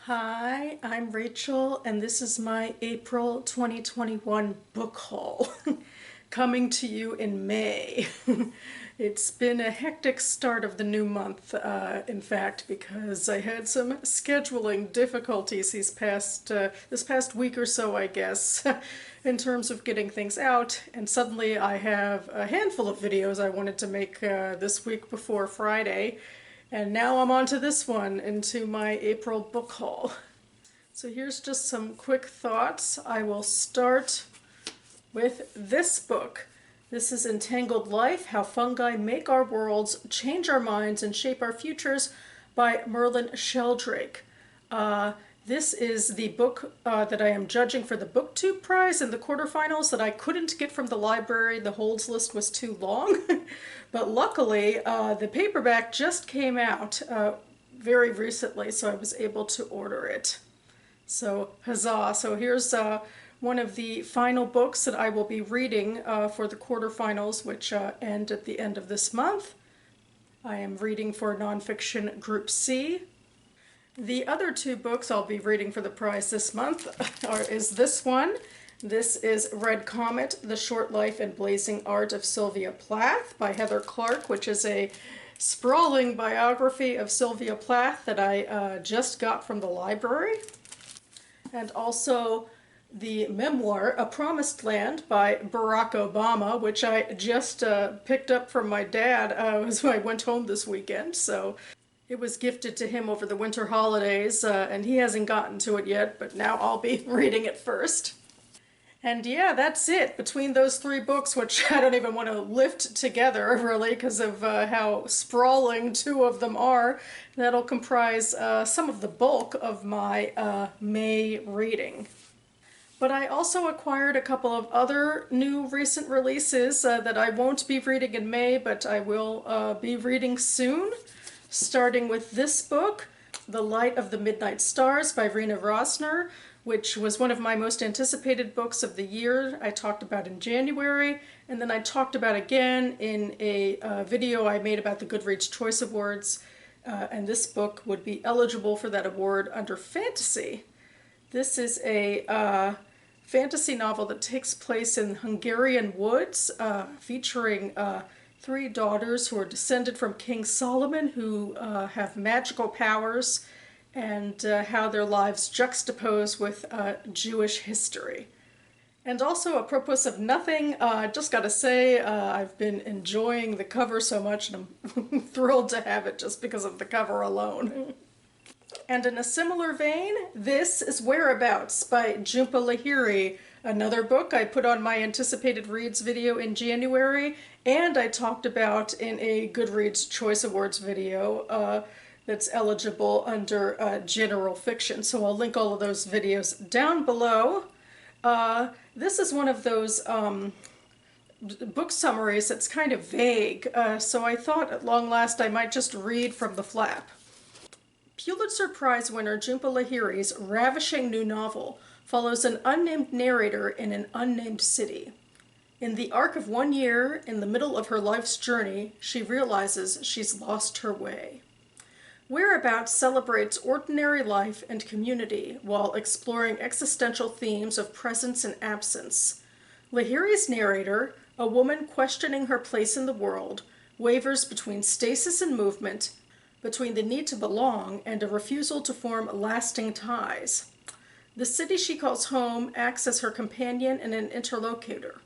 Hi, I'm Rachel, and this is my April 2021 book haul coming to you in May. It's been a hectic start of the new month, in fact, because I had some scheduling difficulties this past week or so, I guess, in terms of getting things out. And suddenly I have a handful of videos I wanted to make this week before Friday. And now I'm on to this one, into my April book haul. So here's just some quick thoughts. I will start with this book. This is Entangled Life, How Fungi Make Our Worlds, Change Our Minds, and Shape Our Futures by Merlin Sheldrake. This is the book that I am judging for the BookTube Prize in the quarterfinals that I couldn't get from the library. The holds list was too long. But luckily, the paperback just came out very recently, so I was able to order it. So huzzah. So here's one of the final books that I will be reading for the quarterfinals, which end at the end of this month. I am reading for Nonfiction Group C. The other two books I'll be reading for the prize this month is this one. This is Red Comet, The Short Life and Blazing Art of Sylvia Plath by Heather Clark, which is a sprawling biography of Sylvia Plath that I just got from the library. And also the memoir, A Promised Land by Barack Obama, which I just picked up from my dad as I went home this weekend. So it was gifted to him over the winter holidays, and he hasn't gotten to it yet, but now I'll be reading it first. And yeah, that's it. Between those three books, which I don't even want to lift together, really, because of how sprawling two of them are, that'll comprise some of the bulk of my May reading. But I also acquired a couple of other new recent releases that I won't be reading in May, but I will be reading soon. Starting with this book, The Light of the Midnight Stars by Rena Rosner, which was one of my most anticipated books of the year. I talked about in January, and then I talked about again in a video I made about the Goodreads Choice Awards, and this book would be eligible for that award under fantasy. This is a fantasy novel that takes place in Hungarian woods, featuring three daughters who are descended from King Solomon, who have magical powers, and how their lives juxtapose with Jewish history. And also, apropos of nothing, just gotta say, I've been enjoying the cover so much, and I'm thrilled to have it just because of the cover alone. And in a similar vein, this is Whereabouts by Jhumpa Lahiri, another book I put on my anticipated reads video in January, and I talked about in a Goodreads Choice Awards video that's eligible under general fiction. So I'll link all of those videos down below. This is one of those book summaries that's kind of vague, so I thought at long last I might just read from the flap. Pulitzer Prize winner Jhumpa Lahiri's ravishing new novel follows an unnamed narrator in an unnamed city. In the arc of 1 year, in the middle of her life's journey, she realizes she's lost her way. Whereabouts celebrates ordinary life and community while exploring existential themes of presence and absence. Lahiri's narrator, a woman questioning her place in the world, wavers between stasis and movement, between the need to belong and a refusal to form lasting ties. The city she calls home acts as her companion and an interlocutor.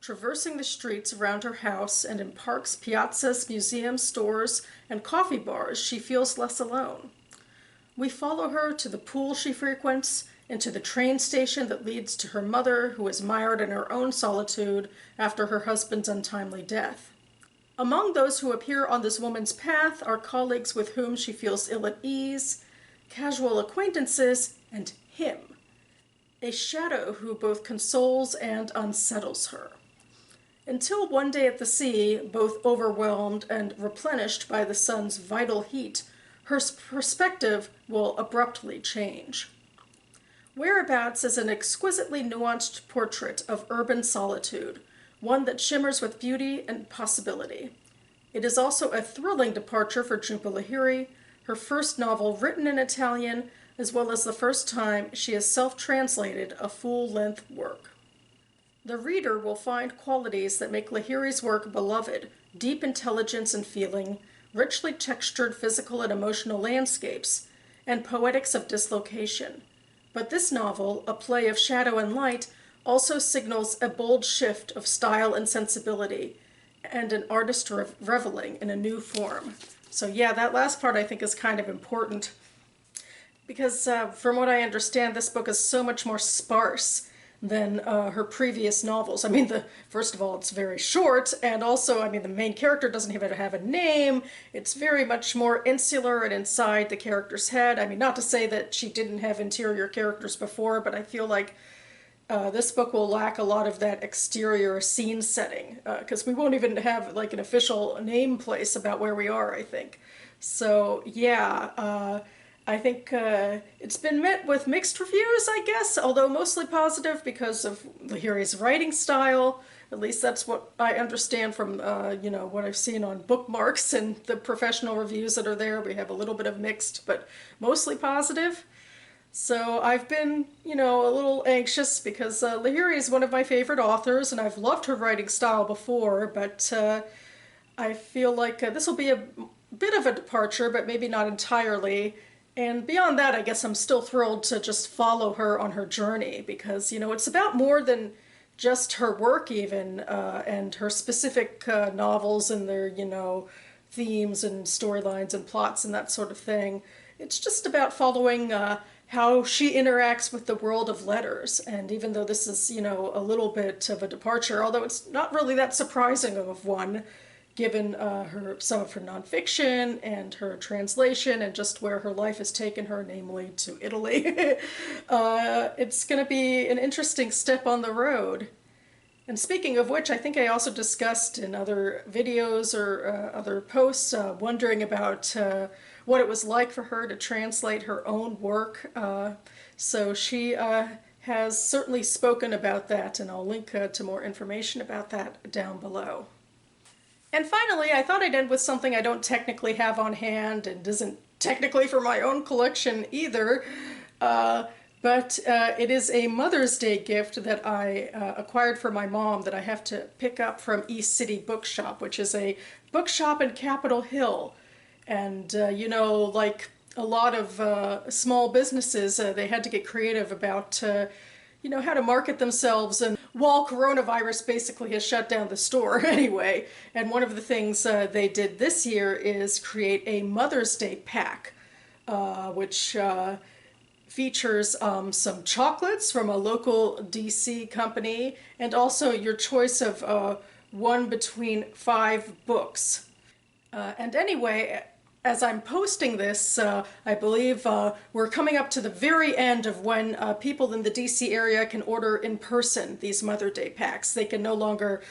Traversing the streets around her house and in parks, piazzas, museums, stores, and coffee bars, she feels less alone. We follow her to the pool she frequents and to the train station that leads to her mother, who is mired in her own solitude after her husband's untimely death. Among those who appear on this woman's path are colleagues with whom she feels ill at ease, casual acquaintances, and him, a shadow who both consoles and unsettles her. Until one day at the sea, both overwhelmed and replenished by the sun's vital heat, her perspective will abruptly change. Whereabouts is an exquisitely nuanced portrait of urban solitude, one that shimmers with beauty and possibility. It is also a thrilling departure for Jhumpa Lahiri, her first novel written in Italian, as well as the first time she has self-translated a full-length work. The reader will find qualities that make Lahiri's work beloved: deep intelligence and feeling, richly textured physical and emotional landscapes, and poetics of dislocation. But this novel, a play of shadow and light, also signals a bold shift of style and sensibility, and an artist reveling in a new form. So yeah, that last part I think is kind of important, because from what I understand, this book is so much more sparse than her previous novels. I mean, first of all, it's very short, and also, I mean, the main character doesn't even have a name. It's very much more insular and inside the character's head. I mean, not to say that she didn't have interior characters before, but I feel like this book will lack a lot of that exterior scene setting, because we won't even have like an official name place about where we are, I think. So yeah, I think it's been met with mixed reviews, I guess, although mostly positive because of Lahiri's writing style. At least that's what I understand from, what I've seen on bookmarks and the professional reviews that are there. We have a little bit of mixed, but mostly positive. So I've been, a little anxious because Lahiri is one of my favorite authors, and I've loved her writing style before, but I feel like this will be a bit of a departure, but maybe not entirely. And beyond that, I guess I'm still thrilled to just follow her on her journey because, it's about more than just her work even, and her specific novels and their, themes and storylines and plots and that sort of thing. It's just about following how she interacts with the world of letters. And even though this is, a little bit of a departure, although it's not really that surprising of one, given some of her nonfiction and her translation and just where her life has taken her, namely to Italy. It's going to be an interesting step on the road. And speaking of which, I think I also discussed in other videos or other posts wondering about what it was like for her to translate her own work. So she has certainly spoken about that, and I'll link to more information about that down below. And finally, I thought I'd end with something I don't technically have on hand and isn't technically for my own collection either, but it is a Mother's Day gift that I acquired for my mom that I have to pick up from East City Bookshop, which is a bookshop in Capitol Hill. And, like a lot of small businesses, they had to get creative about how to market themselves, and while coronavirus basically has shut down the store anyway. And one of the things they did this year is create a Mother's Day pack, which features some chocolates from a local DC company, and also your choice of one between 5 books. And anyway, as I'm posting this, I believe we're coming up to the very end of when people in the DC area can order in person these Mother's Day packs. They're no longer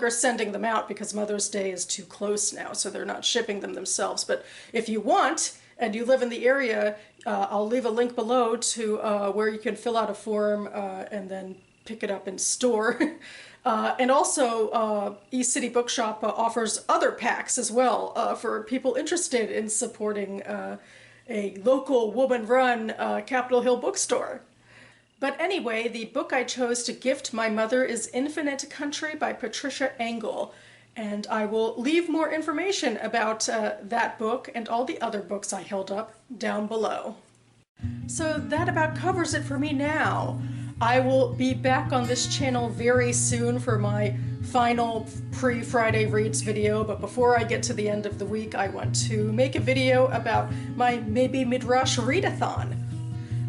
sending them out because Mother's Day is too close now, so they're not shipping them themselves. But if you want, and you live in the area, I'll leave a link below to where you can fill out a form and then pick it up in store. And also, East City Bookshop offers other packs as well for people interested in supporting a local woman-run Capitol Hill bookstore. But anyway, the book I chose to gift my mother is Infinite Country by Patricia Engel, and I will leave more information about that book and all the other books I held up down below. So that about covers it for me now. I will be back on this channel very soon for my final pre-Friday Reads video, but before I get to the end of the week, I want to make a video about my Maybe Midrash Readathon,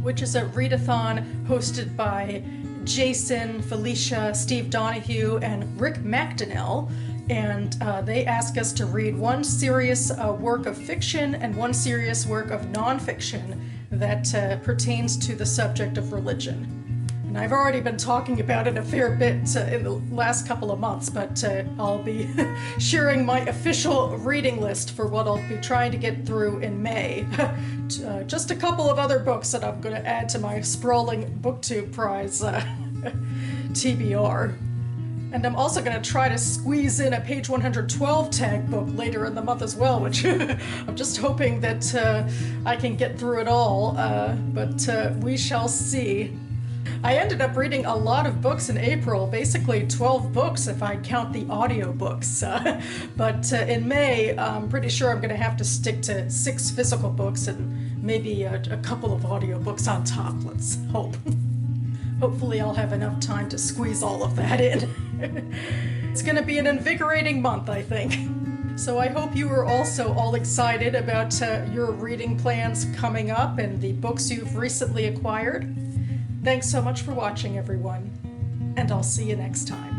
which is a readathon hosted by Jason, Felicia, Steve Donahue, and Rick McDonnell. And they ask us to read one serious work of fiction and one serious work of nonfiction that pertains to the subject of religion. And I've already been talking about it a fair bit in the last couple of months, but I'll be sharing my official reading list for what I'll be trying to get through in May. Just a couple of other books that I'm going to add to my sprawling BookTube Prize TBR. And I'm also going to try to squeeze in a page 112 tag book later in the month as well, which I'm just hoping that I can get through it all, but we shall see. I ended up reading a lot of books in April, basically 12 books if I count the audiobooks. But in May, I'm pretty sure I'm going to have to stick to 6 physical books and maybe a couple of audiobooks on top, let's hope. Hopefully I'll have enough time to squeeze all of that in. It's going to be an invigorating month, I think. So I hope you are also all excited about your reading plans coming up and the books you've recently acquired. Thanks so much for watching, everyone, and I'll see you next time.